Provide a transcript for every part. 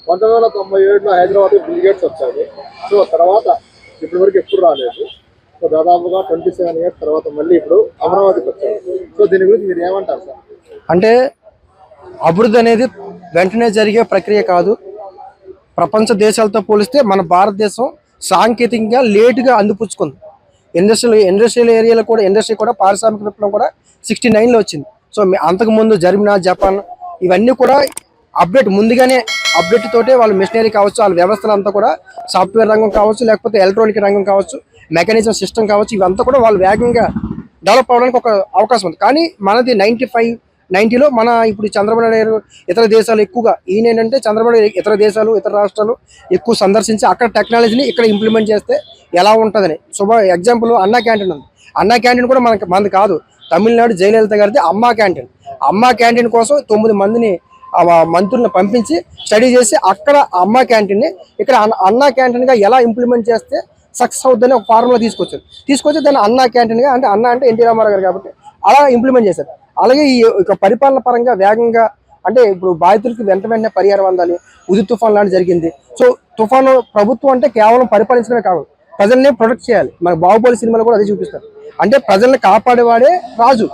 1997లో Hyderabad bill gates వచ్చాడు. So తర్వాత ఇప్పటి వరకు ఎప్పుడు రాలేదు. సో దాదాపుగా 27 ఇయర్స్ తర్వాత మళ్ళీ ఇప్పుడు అమరావతికి వచ్చాడు. సో దీని గురించి మీరు ఏమంటారు సార్? అంటే అభివృద్ధి అనేది వెంటనే జరిగే ప్రక్రియ కాదు. ప్రపంచ దేశాలతో పోలిస్తే మన భారతదేశం సాంకేతికంగా లేటుగా అందిపుచ్చుకుంది. ఇండస్ట్రియల్ ఏరియాలో కూడా ఇండస్ట్రీ కూడా పారిశ్రామిక విప్లవం కూడా 69లో వచ్చింది. సో అంతకుముందు జర్మనీ, జపాన్ ఇవన్నీ కూడా ముందుగానే అప్డేట్ తోటే వాళ్ళ మిషనరీ కావచ్చు, వాళ్ళ వ్యవస్థలు అంతా కూడా సాఫ్ట్వేర్ రంగం కావచ్చు, లేకపోతే ఎలక్ట్రానిక్ రంగం కావచ్చు, మెకానిజం సిస్టమ్ కావచ్చు, ఇవంతా కూడా వాళ్ళు వేగంగా డెవలప్ అవ్వడానికి ఒక అవకాశం ఉంది. కానీ మనది 90లో మన ఇప్పుడు చంద్రబాబు నాయుడు ఇతర దేశాలు ఎక్కువగా ఈయన ఏంటంటే చంద్రబాబు నాయుడు ఇతర దేశాలు ఇతర రాష్ట్రాలు ఎక్కువ సందర్శించి అక్కడ టెక్నాలజీని ఇక్కడ ఇంప్లిమెంట్ చేస్తే ఎలా ఉంటుందని ఎగ్జాంపుల్ అన్నా క్యాంటీన్ ఉంది. అన్నా క్యాంటీన్ కూడా మనది కాదు, తమిళనాడు జయలలిత గారిది అమ్మా క్యాంటీన్. అమ్మా క్యాంటీన్ కోసం 9 మందిని మంత్రులను పంపించి స్టడీ చేసి అక్కడ అమ్మా క్యాంటీన్ని ఇక్కడ అన్నా క్యాంటీన్గా ఎలా ఇంప్లిమెంట్ చేస్తే సక్సెస్ అవుతుందని ఒక ఫార్ములా తీసుకొచ్చి దాన్ని అన్నా క్యాంటీన్గా, అంటే అన్నా అంటే ఎన్టీ రామారావు గారు కాబట్టి అలా ఇంప్లిమెంట్ చేశారు. అలాగే ఈ పరిపాలన పరంగా వేగంగా, అంటే ఇప్పుడు బాధితులకి వెంటనే పరిహారం అందాలి. ఉది తుఫాన్ లాంటి జరిగింది. సో తుఫాను ప్రభుత్వం అంటే కేవలం పరిపాలించడమే కాదు, ప్రజల్ని ప్రొటెక్ట్ చేయాలి. మన బాహుబలి సినిమాలో కూడా అదే చూపిస్తారు. అంటే ప్రజల్ని కాపాడేవాడే రాజు,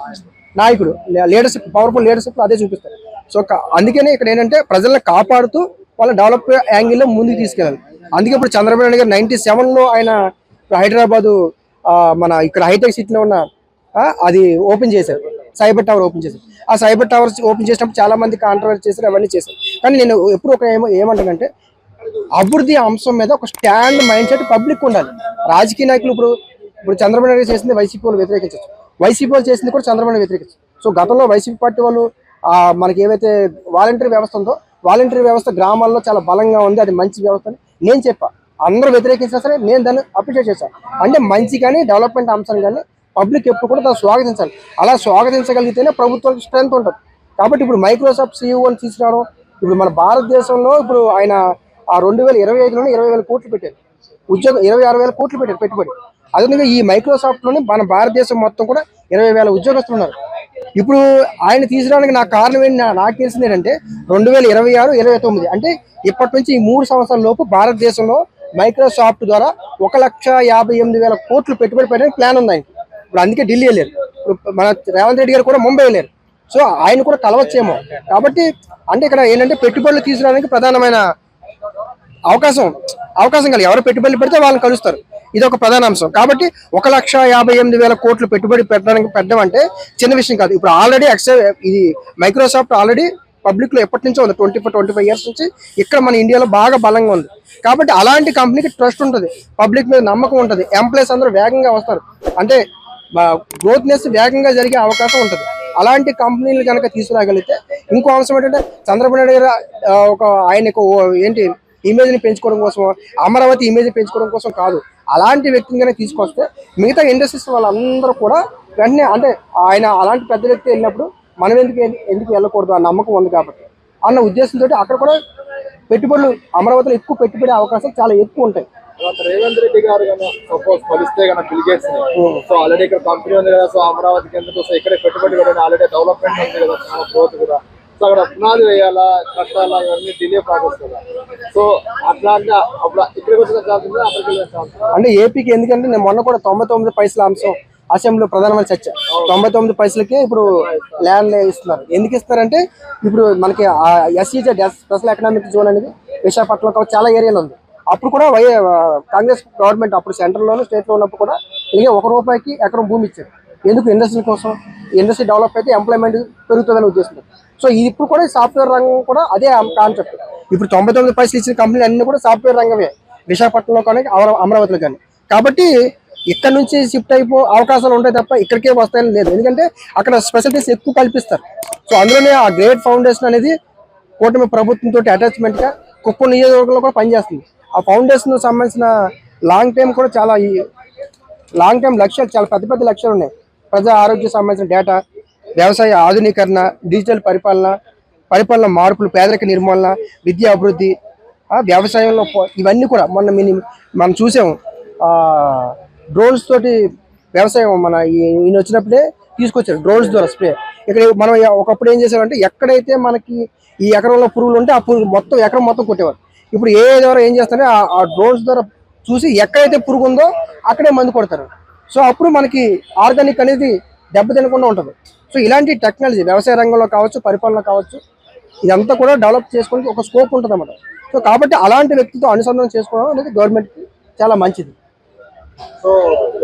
నాయకుడు, లీడర్షిప్, పవర్ఫుల్ లీడర్షిప్ అదే చూపిస్తారు. సో అందుకనే ఇక్కడ ఏంటంటే ప్రజల్ని కాపాడుతూ వాళ్ళ డెవలప్ యాంగిల్లో ముందుకు తీసుకెళ్ళాలి. అందుకే ఇప్పుడు చంద్రబాబు నాయుడు గారు 97లో ఆయన హైదరాబాదు మన ఇక్కడ హైటెక్ సిటీలో ఉన్న అది ఓపెన్ చేశారు, సైబర్ టవర్ ఓపెన్ చేశారు. ఆ సైబర్ టవర్స్ ఓపెన్ చేసినప్పుడు చాలా మంది కాంట్రవర్సీ చేశారు, అవన్నీ చేశారు. కానీ నేను ఎప్పుడు ఏమంటానంటే అభివృద్ధి అంశం మీద ఒక స్టాండ్ మైండ్ సెట్ పబ్లిక్ ఉండాలి. రాజకీయ నాయకులు ఇప్పుడు చంద్రబాబు నాయుడు చేసింది వైసీపీ వాళ్ళు వ్యతిరేకించవచ్చు, వైసీపీ వాళ్ళు చేసింది కూడా చంద్రబాబు నాయుడు వ్యతిరేకించవచ్చు. సో గతంలో వైసీపీ పార్టీ వాళ్ళు మనకి ఏవైతే వాలంటరీ వ్యవస్థ ఉందో, వాలంటరీ వ్యవస్థ గ్రామాల్లో చాలా బలంగా ఉంది, అది మంచి వ్యవస్థ అని నేను చెప్పా. అందరూ వ్యతిరేకించినా సరే నేను దాన్ని అప్రిషియేట్ చేశాను. అంటే మంచి కానీ డెవలప్మెంట్ అంశం కానీ పబ్లిక్ ఎప్పుడు కూడా దాన్ని స్వాగతించాలి. అలా స్వాగతించగలిగితేనే ప్రభుత్వానికి స్ట్రెంత్ ఉంటుంది. కాబట్టి ఇప్పుడు మైక్రోసాఫ్ట్ CEO తీసుకురావడం, ఇప్పుడు మన భారతదేశంలో ఇప్పుడు ఆయన 2025లోనే 20,000 కోట్లు పెట్టారు ఉద్యోగం, 26,000 కోట్లు పెట్టారు పెట్టుబడి. అదేవిధంగా ఈ మైక్రోసాఫ్ట్లోనే మన భారతదేశం మొత్తం కూడా 20,000 ఉద్యోగస్తులు ఉన్నారు. ఇప్పుడు ఆయన తీసుకురావడానికి నాకు కారణం ఏంటి, నాకు తెలిసింది ఏంటంటే 2026, 29 అంటే ఇప్పటి నుంచి ఈ 3 సంవత్సరాల లోపు భారతదేశంలో మైక్రోసాఫ్ట్ ద్వారా 1,58,000 కోట్లు పెట్టుబడి పెట్టడానికి ప్లాన్ ఉంది ఆయనకి. ఇప్పుడు అందుకే ఢిల్లీ వెళ్ళారు. ఇప్పుడు మన రేవంత్ రెడ్డి గారు కూడా ముంబై వెళ్ళారు. సో ఆయన కూడా కలవచ్చేమో. కాబట్టి అంటే ఇక్కడ ఏంటంటే పెట్టుబడులు తీసుకురావడానికి ప్రధానమైన అవకాశం కలిగి ఎవరు పెట్టుబడులు పెడితే వాళ్ళని కలుస్తారు. ఇది ఒక ప్రధాన అంశం. కాబట్టి 1,58,000 కోట్లు పెట్టుబడి పెట్టడం అంటే చిన్న విషయం కాదు. ఇప్పుడు ఆల్రెడీ ఇది మైక్రోసాఫ్ట్ ఆల్రెడీ పబ్లిక్ లో ఎప్పటి నుంచో ఉంది, 25 ఇయర్స్ నుంచి ఇక్కడ మన ఇండియాలో బాగా బలంగా ఉంది. కాబట్టి అలాంటి కంపెనీకి ట్రస్ట్ ఉంటుంది, పబ్లిక్ మీద నమ్మకం ఉంటుంది, ఎంప్లాయీస్ అందరూ వేగంగా వస్తారు, అంటే గ్రోత్నెస్ వేగంగా జరిగే అవకాశం ఉంటుంది. అలాంటి కంపెనీలు కనుక తీసుకురాగలిగితే ఇంకో అంశం ఏంటంటే చంద్రబాబు నాయుడు గారు ఆయనకు ఇమేజ్ని పెంచుకోవడం కోసం, అమరావతి ఇమేజ్ పెంచుకోవడం కోసం కాదు, అలాంటి వ్యక్తిని కనుక తీసుకొస్తే మిగతా ఇండస్ట్రీస్ వాళ్ళందరూ కూడా వెంటనే, అంటే ఆయన అలాంటి పెద్ద వ్యక్తి వెళ్ళినప్పుడు మనం ఎందుకు వెళ్ళకూడదు, ఆ నమ్మకం ఉంది కాబట్టి అన్న ఉద్దేశంతో అక్కడ కూడా పెట్టుబడులు అమరావతిలో ఎక్కువ పెట్టుబడి అవకాశాలు చాలా ఎక్కువ ఉంటాయి. రేవంత్ రెడ్డి గారు సపోజ్ కలిస్తే బిల్ గేట్స్ సో ఆల్రెడీ ఇక్కడ కంపెనీ ఉంది కదా, సో అమరావతికి ఎందుకు, సో ఇక్కడే పెట్టుబడి కూడా ఆల్రెడీ డెవలప్మెంట్ ఉంది కదా, చాలా గ్రోత్ కూడా, సో అక్కడ పునాది వేయాలా, కట్టాలా, ఇవన్నీ డిలే ప్రాసెస్ కదా. సో అట్లా అంటే అప్పుడు ఇక్కడికి వచ్చిన ఛాన్స్ ఉంది, అక్కడికి వెళ్ళిన ఛాన్స్ అంటే ఏపీకి. ఎందుకంటే నేను మొన్న కూడా 99 పైసల అంశం అసెంబ్లీలో ప్రధానమైన చర్చ, 99 పైసలకే ఇప్పుడు ల్యాండ్ ఇస్తున్నారు. ఎందుకు ఇస్తారంటే ఇప్పుడు మనకి SEZ స్పెషల్ ఎకనామిక్ జోన్ అనేది విశాఖపట్నంలో చాలా ఏరియాలో ఉంది. అప్పుడు కూడా కాంగ్రెస్ గవర్నమెంట్ అప్పుడు సెంట్రల్లోనూ స్టేట్లో ఉన్నప్పుడు కూడా ఇలాగే ₹1 ఎకరం భూమి ఇచ్చారు. ఎందుకు, ఇండస్ట్రీ కోసం. ఇండస్ట్రీ డెవలప్ అయితే ఎంప్లాయ్మెంట్ పెరుగుతుందని ఉద్దేశం. సో ఇప్పుడు కూడా సాఫ్ట్వేర్ రంగం కూడా అదే కాన్సెప్ట్. ఇప్పుడు 99 పైసలు ఇచ్చిన కంపెనీలు అన్ని కూడా సాఫ్ట్వేర్ రంగమే, విశాఖపట్నంలో కానీ అమరావతిలో కానీ. కాబట్టి ఇక్కడ నుంచి షిఫ్ట్ అవకాశాలు ఉంటాయి తప్ప ఇక్కడికే వస్తాయని లేదు. ఎందుకంటే అక్కడ స్పెషలిటీస్ ఎక్కువ కల్పిస్తారు. సో అందులోనే ఆ గ్రేట్ ఫౌండేషన్ అనేది కూటమి ప్రభుత్వంతో అటాచ్మెంట్గా కుప్పం నియోజకవర్గంలో కూడా పనిచేస్తుంది. ఆ ఫౌండేషన్ సంబంధించిన లాంగ్ టైం కూడా చాలా లక్ష్యాలు, చాలా పెద్ద లక్ష్యాలు ఉన్నాయి. ప్రజా ఆరోగ్య సంబంధించిన డేటా, వ్యవసాయ ఆధునీకరణ, డిజిటల్ పరిపాలన మార్పులు, పేదరిక నిర్మూలన, విద్యా అభివృద్ధి, వ్యవసాయంలో ఇవన్నీ కూడా మనం చూసాము. డ్రోన్స్ తోటి వ్యవసాయం ఈయన వచ్చినప్పుడే తీసుకొచ్చారు, డ్రోన్స్ ద్వారా స్ప్రే. ఇక్కడ మనం ఒకప్పుడు ఏం చేసేవారంటే ఎక్కడైతే మనకి ఈ ఎకరంలో పురుగులు ఉంటే ఆ పురుగు మొత్తం ఎకరం మొత్తం కొట్టేవారు. ఇప్పుడు ద్వారా ఏం చేస్తారంటే ఆ డ్రోన్స్ ద్వారా చూసి ఎక్కడైతే పురుగు ఉందో అక్కడే మందు కొడతారు. సో అప్పుడు మనకి ఆర్గానిక్ అనేది దెబ్బతినకుండా ఉంటుంది. సో ఇలాంటి టెక్నాలజీ వ్యవసాయ రంగంలో కావచ్చు, పరిపాలన కావచ్చు, ఇదంతా కూడా డెవలప్ చేసుకోవడానికి ఒక స్కోప్ ఉంటుంది అన్నమాట. సో కాబట్టి అలాంటి వ్యక్తితో అనుసంధానం చేసుకోవడం అనేది గవర్నమెంట్కి చాలా మంచిది. సో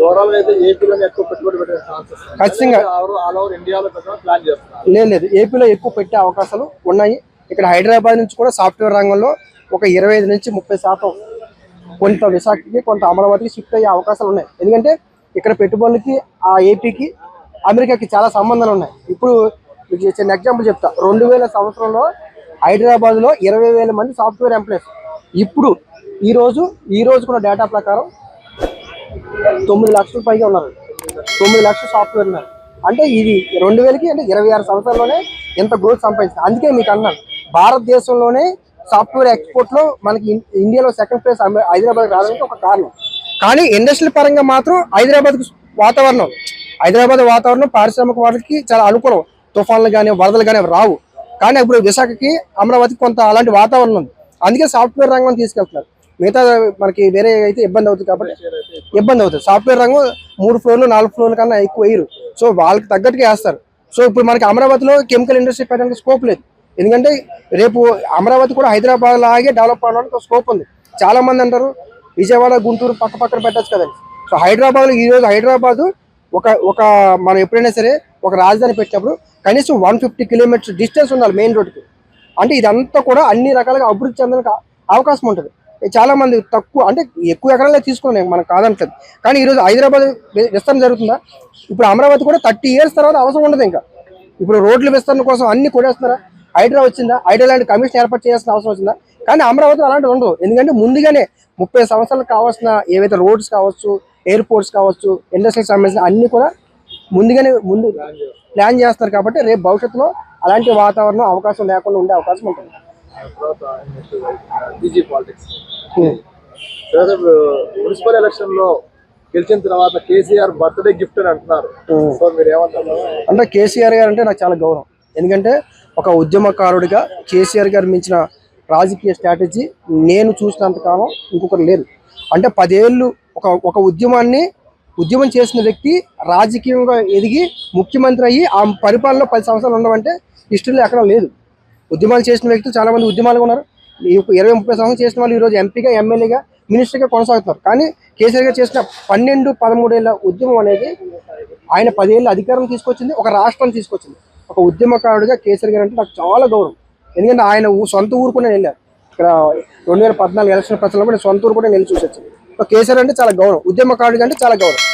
ఓవరాల్ అయితే ఏపీలోనే ఎక్కువ పెట్టుబడి పెట్టే ఛాన్సెస్ ఖచ్చితంగా ఆల్ ఓవర్ ఇండియాలో ప్లాన్ చేస్తున్నారు. లేదు, ఏపీలో ఎక్కువ పెట్టే అవకాశాలు ఉన్నాయి. ఇక్కడ హైదరాబాద్ నుంచి కూడా సాఫ్ట్వేర్ రంగంలో ఒక 25 నుంచి 30% కొంత విశాఖకి, కొంత అమరావతికి షిఫ్ట్ అయ్యే అవకాశాలు ఉన్నాయి. ఎందుకంటే ఇక్కడ పెట్టుబడులకి ఆ ఏపీకి, అమెరికాకి చాలా సంబంధాలు ఉన్నాయి. ఇప్పుడు మీకు చిన్న ఎగ్జాంపుల్ చెప్తా. 2000 సంవత్సరంలో హైదరాబాద్లో 20,000 మంది సాఫ్ట్వేర్ ఎంప్లాయీస్. ఇప్పుడు ఈ రోజుకున్న డేటా ప్రకారం 9 లక్షల పైగా ఉన్నారు. 9 లక్షల సాఫ్ట్వేర్ ఉన్నారు. అంటే ఇది 2000కి అంటే 26 సంవత్సరాల్లోనే ఎంత గ్రోత్ సంపాదించింది. అందుకే మీకు అన్నాను, భారతదేశంలోనే సాఫ్ట్వేర్ ఎక్స్పోర్ట్లో మనకి ఇండియాలో సెకండ్ ప్లేస్ హైదరాబాద్ రావడానికి ఒక కారణం. కానీ ఇండస్ట్రియల్ పరంగా మాత్రం హైదరాబాద్ వాతావరణం పారిశ్రామిక వాటికి చాలా అనుకూలం. తుఫాన్లు కానీ వరదలు కానీ రావు. కానీ ఇప్పుడు విశాఖకి, అమరావతికి కొంత అలాంటి వాతావరణం ఉంది. అందుకే సాఫ్ట్వేర్ రంగం తీసుకెళ్తున్నారు. మిగతా మనకి వేరే అయితే ఇబ్బంది అవుతుంది. కాబట్టి ఇబ్బంది అవుతుంది. సాఫ్ట్వేర్ రంగం 3 ఫ్లోర్లు 4 ఫ్లోర్ల కన్నా ఎక్కువ వేయరు. సో వాళ్ళకి తగ్గట్టుగా వేస్తారు. సో ఇప్పుడు మనకి అమరావతిలో కెమికల్ ఇండస్ట్రీ పెట్టడానికి స్కోప్ లేదు. ఎందుకంటే రేపు అమరావతి కూడా హైదరాబాద్ లాగే డెవలప్ అవడానికి స్కోప్ ఉంది. చాలా మంది అంటారు విజయవాడ, గుంటూరు పక్కన పెట్టచ్చు కదండి. సో హైదరాబాద్లో ఈరోజు హైదరాబాద్ ఒక మనం ఎప్పుడైనా సరే ఒక రాజధాని పెట్టినప్పుడు కనీసం 150 కిలోమీటర్స్ డిస్టెన్స్ ఉండాలి మెయిన్ రోడ్డుకి. అంటే ఇదంతా కూడా అన్ని రకాలుగా అభివృద్ధి చెందడానికి అవకాశం ఉంటుంది. చాలా మంది తక్కువ అంటే ఎక్కువ ఎకరాలే తీసుకున్నాం, మనం కాదంటలేదు. కానీ ఈరోజు హైదరాబాద్ విస్తరణ జరుగుతుందా? ఇప్పుడు అమరావతి కూడా 30 years తర్వాత అవసరం ఉండదు. ఇంకా ఇప్పుడు రోడ్ల విస్తరణ కోసం అన్ని కొడేస్తున్నారా? హైడ్రా వచ్చిందా? హైడ్రా లాంటి కమిషన్ ఏర్పాటు చేయాల్సిన అవసరం వచ్చిందా? కానీ అమరావతిలో అలాంటివి ఉండవు. ఎందుకంటే ముందుగానే 30 సంవత్సరాలకు కావాల్సిన ఏవైతే రోడ్స్ కావచ్చు, ఎయిర్పోర్ట్స్ కావచ్చు, ఇండస్ట్రీకి సంబంధించిన అన్ని కూడా ముందు ప్లాన్ చేస్తారు. కాబట్టి రేపు భవిష్యత్తులో అలాంటి వాతావరణం అవకాశం లేకుండా ఉండే అవకాశం ఉంటుంది. మున్సిపల్ ఎలక్షన్ లో గెలిచిన తర్వాత కేసీఆర్ బర్త్డే గిఫ్ట్ అని అంటున్నారు. సో మీరు ఏమంటారు? అంటే కేసీఆర్ గారు అంటే నాకు చాలా గౌరవం. ఎందుకంటే ఒక ఉద్యమకారుడిగా కేసీఆర్ గారు మించిన రాజకీయ స్ట్రాటజీ నేను చూసినంత కాలం ఇంకొకరు లేదు. అంటే 10 ఏళ్ళు ఒక ఉద్యమం చేసిన వ్యక్తి రాజకీయంగా ఎదిగి ముఖ్యమంత్రి అయ్యి ఆ పరిపాలనలో 10 సంవత్సరాలు ఉండమంటే హిస్టరీలో ఎక్కడ లేదు. ఉద్యమాలు చేసిన వ్యక్తులు చాలా మంది ఉద్యమాలుగా ఉన్నారు. 20-30 సంవత్సరాలు చేసిన వాళ్ళు ఈరోజు ఎంపీగా, ఎమ్మెల్యేగా, మినిస్టర్గా కొనసాగుతున్నారు. కానీ కేసీఆర్ గారు చేసిన 12-13 ఏళ్ళ ఉద్యమం అనేది ఆయన 10 ఏళ్ళ అధికారం తీసుకొచ్చింది, ఒక రాష్ట్రాన్ని తీసుకొచ్చింది. ఒక ఉద్యమకారుడిగా కేసీఆర్ గారు అంటే నాకు చాలా గౌరవం. ఎందుకంటే ఆయన సొంత ఊరు కూడా వెళ్ళారు. ఇక్కడ 2014 ఎలక్షన్ ప్రచారంలో కూడా సొంత ఊరు కూడా వెళ్ళి చూసి వచ్చింది. సో కేసీఆర్ అంటే చాలా గౌరవం, ఉద్యమకారుడిగా అంటే చాలా గౌరవం.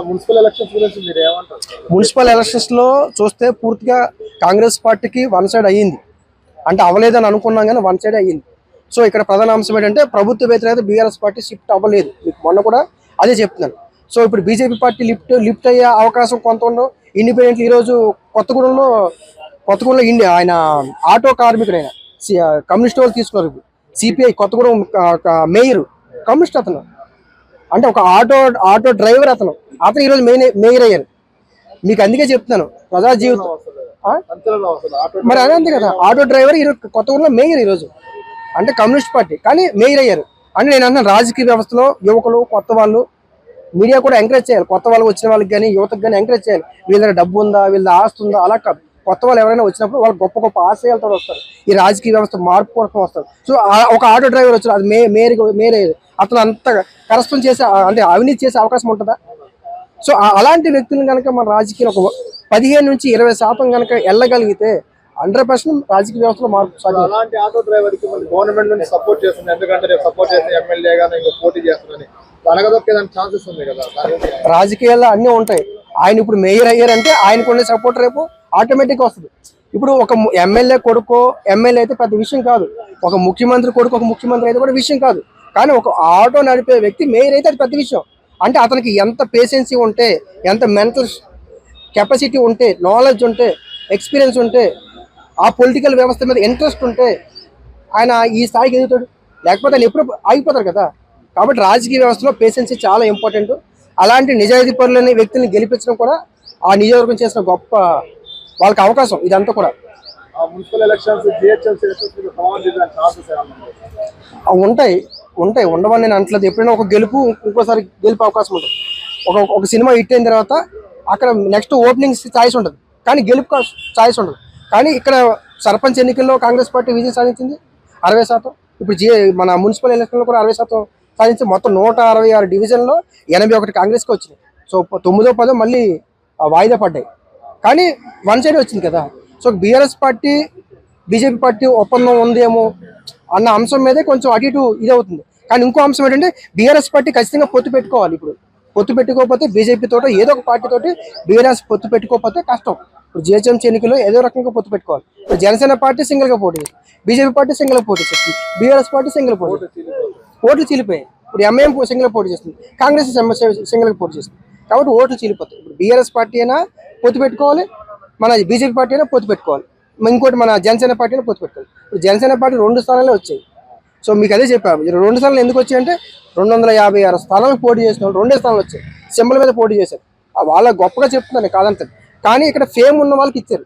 మున్సిపల్ ఎలక్షన్స్ గురించి మీరు ఏమంటారు? మున్సిపల్ ఎలక్షన్స్ లో చూస్తే పూర్తిగా కాంగ్రెస్ పార్టీకి వన్ సైడ్ అయ్యింది. అంటే అవలేదని అనుకున్నాం కానీ వన్ సైడ్ అయ్యింది. సో ఇక్కడ ప్రధాన అంశం ఏంటంటే ప్రభుత్వ వ్యతిరేకత బీఆర్ఎస్ పార్టీ షిఫ్ట్ అవ్వలేదు. మీకు మొన్న కూడా అదే చెప్తున్నాను. సో ఇప్పుడు బీజేపీ పార్టీ లిఫ్ట్ అయ్యే అవకాశం కొంత ఉండవు. ఇండిపెండెంట్ ఈరోజు కొత్తగూడెంలో ఇండియా ఆయన ఆటో కార్మికుడు, ఆయన కమ్యూనిస్ట్ వాళ్ళు తీసుకున్నారు. సిపిఐ కొత్తగూడెం మేయర్ కమ్యూనిస్ట్ అతను. అంటే ఒక ఆటో డ్రైవర్ అతను ఈరోజు మేయర్ అయ్యారు. మీకు అందుకే చెప్తున్నాను ప్రజా జీవితం మరి అదే అంతే కదా. ఆటో డ్రైవర్ ఈరోజు కొత్తగూడెంలో మేయర్ ఈరోజు. అంటే కమ్యూనిస్ట్ పార్టీ కానీ మేయర్ అయ్యారు. అంటే నేను అన్నాను రాజకీయ వ్యవస్థలో యువకులు, కొత్త వాళ్ళు, మీడియా కూడా ఎంకరేజ్ చేయాలి. కొత్త వాళ్ళు వచ్చిన వాళ్ళకి కానీ యువతకు కానీ ఎంకరేజ్ చేయాలి. వీళ్ళ దగ్గర డబ్బు ఉందా, వీళ్ళ ఆస్తి ఉందా, అలా కాదు. కొత్త వాళ్ళు ఎవరైనా వచ్చినప్పుడు వాళ్ళు గొప్ప గొప్ప ఆశయాలతో వస్తారు. ఈ రాజకీయ వ్యవస్థ మార్పు కోసం వస్తారు. సో ఒక ఆటో డ్రైవర్ వచ్చారు, అది మేయర్ అయ్యారు. అతను అంత కరస్పాండ్ చేసే అంటే అవినీతి చేసే అవకాశం ఉంటుందా? సో అలాంటి వ్యక్తులను కనుక మన రాజకీయాలు ఒక 15 నుంచి 20% కనుక వెళ్ళగలిగితే 100% రాజకీయ వ్యవస్థలో మార్పు సాధ్యం. అలాంటి ఆటో డ్రైవర్ కి గవర్నమెంట్ నుంచి సపోర్ట్ చేస్తుంది. ఎందుకంటే రేపు సపోర్ట్ చేస్తే ఎమ్మెల్యేగా ఇంకా పోటీ చేస్తుందని తనగదొక్కేదానికి ఛాన్సెస్ ఉంది కదా. రాజకీయాల్లో అన్నీ ఉంటాయి. ఆయన ఇప్పుడు మేయర్ అయ్యారంటే ఆయనకు ఉండే సపోర్ట్ రేపు ఆటోమేటిక్గా వస్తుంది. ఇప్పుడు ఒక ఎమ్మెల్యే కొడుకో ఎమ్మెల్యే అయితే పెద్ద విషయం కాదు. ఒక ముఖ్యమంత్రి కొడుకు ఒక ముఖ్యమంత్రి అయితే కూడా విషయం కాదు. కానీ ఒక ఆటో నడిపే వ్యక్తి మేయర్ అయితే అది పెద్ద విషయం. అంటే అతనికి ఎంత పేషెన్సీ ఉంటే, ఎంత మెంటల్ కెపాసిటీ ఉంటే, నాలెడ్జ్ ఉంటే, ఎక్స్పీరియన్స్ ఉంటే, ఆ పొలిటికల్ వ్యవస్థ మీద ఇంట్రెస్ట్ ఉంటే ఆయన ఈ స్థాయికి ఎదుగుతాడు. లేకపోతే ఆయన ఎప్పుడు ఆగిపోతారు కదా. కాబట్టి రాజకీయ వ్యవస్థలో పేషెన్సీ చాలా ఇంపార్టెంట్. అలాంటి నిజాయితీ పరులని వ్యక్తుల్ని గెలిపించడం కూడా ఆ నియోజకవర్గం చేసిన గొప్ప వాళ్ళకి అవకాశం ఇదంతా కూడా. మున్సిపల్ ఎలక్షన్స్, జిహెచ్ఎంసీ ఎలక్షన్స్ ప్రభావం చూపించడానికి ఛాన్సెస్ ఏమన్నా ఉన్నాయా? ఉంటాయి ఉంటాయి ఉండవని నేను అంటలేదు. ఎప్పుడైనా ఒక గెలుపు ఇంకోసారి గెలుపు అవకాశం ఉంటుంది. ఒక సినిమా హిట్ అయిన తర్వాత అక్కడ నెక్స్ట్ ఓపెనింగ్స్ ఛాయిస్ ఉంటుంది, కానీ గెలుపు ఛాయిస్ ఉండదు. కానీ ఇక్కడ సర్పంచ్ ఎన్నికల్లో కాంగ్రెస్ పార్టీ విజయం సాధించింది 60%. ఇప్పుడు మన మున్సిపల్ ఎలక్షన్లో కూడా 60% సాధించి మొత్తం 166 డివిజన్లో 81 కాంగ్రెస్కి వచ్చినాయి. సో 9వ 10 మళ్ళీ వాయిదా పడ్డాయి, కానీ వన్ సైడ్ వచ్చింది కదా. So BRS party BJP party ఒప్పందం ఉందేమో అన్న అంశం మీదే కొంచెం అటు ఇటు ఇది అవుతుంది. కానీ ఇంకో అంశం ఏంటంటే బీఆర్ఎస్ పార్టీ ఖచ్చితంగా పొత్తు పెట్టుకోవాలి. ఇప్పుడు పొత్తు పెట్టుకోకపోతే బీజేపీ తోట ఏదో ఒక పార్టీ తోటి బీఆర్ఎస్ పొత్తు పెట్టుకోకపోతే కష్టం. ఇప్పుడు జిహెచ్ఎంసీ ఎన్నికల్లో ఏదో రకంగా పొత్తు పెట్టుకోవాలి. ఇప్పుడు జనసేన పార్టీ సింగిల్గా పోటీ చేస్తుంది, బీజేపీ పార్టీ సింగిల్గా పోటీ చేస్తుంది, బీఆర్ఎస్ పార్టీ సింగిల్ పోటీ, ఓట్లు చీలిపోయాయి. ఇప్పుడు ఎంఐఎం సింగిల్గా పోటీ చేస్తుంది, కాంగ్రెస్ సింగిల్గా పోటీ చేస్తుంది. కాబట్టి ఓట్లు చీలిపోతాయి. ఇప్పుడు బీఆర్ఎస్ పార్టీ అయినా పొత్తు పెట్టుకోవాలి, మన బీజేపీ పార్టీ అయినా పొత్తు పెట్టుకోవాలి, ఇంకోటి మన జనసేన పార్టీ అయినా పొత్తు పెట్టుకోవాలి. ఇప్పుడు జనసేన పార్టీ 2 స్థానాలే వచ్చాయి. సో మీకు అదే చెప్పాము, 2 స్థానాలు ఎందుకు వచ్చాయంటే 256 స్థానాలకు పోటీ చేసిన వాళ్ళు 2 స్థానాలు వచ్చాయి. సింబల్ మీద పోటీ చేశారు. వాళ్ళ గొప్పగా చెప్తున్నాను కాదంటారు, కానీ ఇక్కడ ఫేమ్ ఉన్న వాళ్ళకి ఇచ్చారు.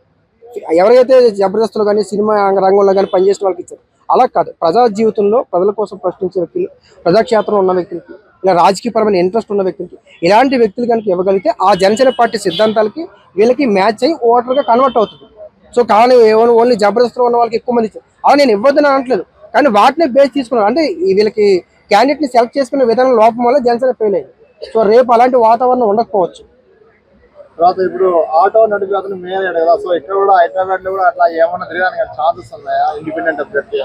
ఎవరైతే జబర్దస్తులు కానీ సినిమా రంగంలో కానీ పనిచేసిన వాళ్ళకి ఇచ్చారు. అలా కాదు, ప్రజా జీవితంలో ప్రజల కోసం ప్రశ్నించే వ్యక్తులు, ప్రజాక్షేత్రంలో ఉన్న వ్యక్తులకి, ఇలా రాజకీయపరమైన ఇంట్రెస్ట్ ఉన్న వ్యక్తులకి, ఇలాంటి వ్యక్తులు కనుక ఇవ్వగలిగితే ఆ జనసేన పార్టీ సిద్ధాంతాలకి వీళ్ళకి మ్యాచ్ అయ్యి ఓటర్గా కన్వర్ట్ అవుతుంది. సో కానీ ఓన్లీ జబర్దస్తులు ఉన్న వాళ్ళకి ఎక్కువ మంది ఇచ్చారు. అలా నేను ఇవ్వద్దని అనట్లేదు, కానీ వాటిని బేస్ తీసుకున్నాను. అంటే వీళ్ళకి క్యాండిడేట్ని సెలెక్ట్ చేసుకునే విధానం లోపం వల్ల జనసేన ఫెయిల్ అయింది. సో రేపు అలాంటి వాతావరణం ఉండకపోవచ్చు. తర్వాత ఇప్పుడు ఆటో నడిపి అతను మేయర్ కదా, సో ఇక్కడ కూడా హైదరాబాద్ లో కూడా అట్లా ఏమన్నా తిరగడానికి ఛాన్సెస్ ఉన్నాయా? ఇండిపెండెంట్ అభ్యర్థి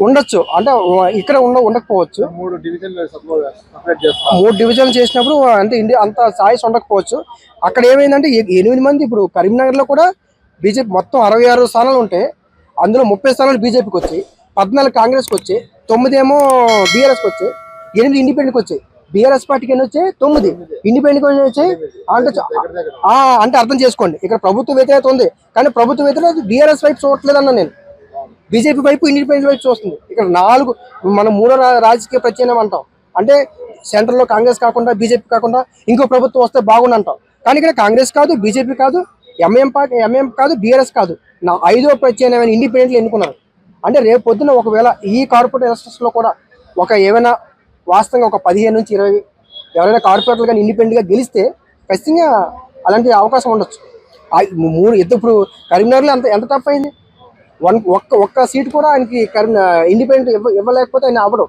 ఉండొచ్చు, అంటే ఇక్కడ ఉండకపోవచ్చు. 3 డివిజన్లు సపరేట్ చేస్తారు. 3 డివిజన్లు చేసినప్పుడు అంటే అంత ఛాయిస్ ఉండకపోవచ్చు. అక్కడ ఏమైందంటే 8 మంది, ఇప్పుడు కరీంనగర్లో కూడా బీజేపీ మొత్తం 66 స్థానాలు ఉంటే అందులో 30 స్థానాలు బీజేపీకి వచ్చాయి, 14 కాంగ్రెస్కి వచ్చాయి, 9 ఏమో బీఆర్ఎస్కి వచ్చాయి, 8 ఇండిపెండెంట్కి వచ్చాయి. బీఆర్ఎస్ పార్టీకి ఎన్ని వచ్చాయి? 9. ఇండిపెండెంట్ వచ్చాయి. అంటే అర్థం చేసుకోండి, ఇక్కడ ప్రభుత్వ వ్యతిరేకత ఉంది, కానీ ప్రభుత్వ వ్యతిరేకత బీఆర్ఎస్ వైపు చూడట్లేదన్నా నేను, బీజేపీ వైపు ఇండిపెండెంట్ వైపు చూస్తుంది. ఇక్కడ 4 మనం 3వ రాజకీయ ప్రత్యామ్నాయం అంటాం. అంటే సెంట్రల్లో కాంగ్రెస్ కాకుండా బీజేపీ కాకుండా ఇంకో ప్రభుత్వం వస్తే బాగుండి అంటాం. కానీ ఇక్కడ కాంగ్రెస్ కాదు, బీజేపీ కాదు, ఎంఐఎం కాదు, బీఆర్ఎస్ కాదు, 5వ ప్రత్యామ్నాయం ఇండిపెండెంట్లు ఎన్నుకున్నారు. అంటే రేపు పొద్దున ఒకవేళ ఈ కార్పొరేట్ ఎలక్షన్స్లో కూడా ఏమైనా వాస్తవంగా 15 నుంచి 20 ఎవరైనా కార్పొరేటర్లు కానీ ఇండిపెండెంట్గా గెలిస్తే ఖచ్చితంగా అలాంటి అవకాశం ఉండొచ్చు. 3 ఇప్పుడు కరీంనగర్లో ఎంత టఫ్ అయింది. ఒక్క సీట్ కూడా ఆయనకి ఇండిపెండెంట్ ఇవ్వలేకపోతే ఆయన అవ్వడం.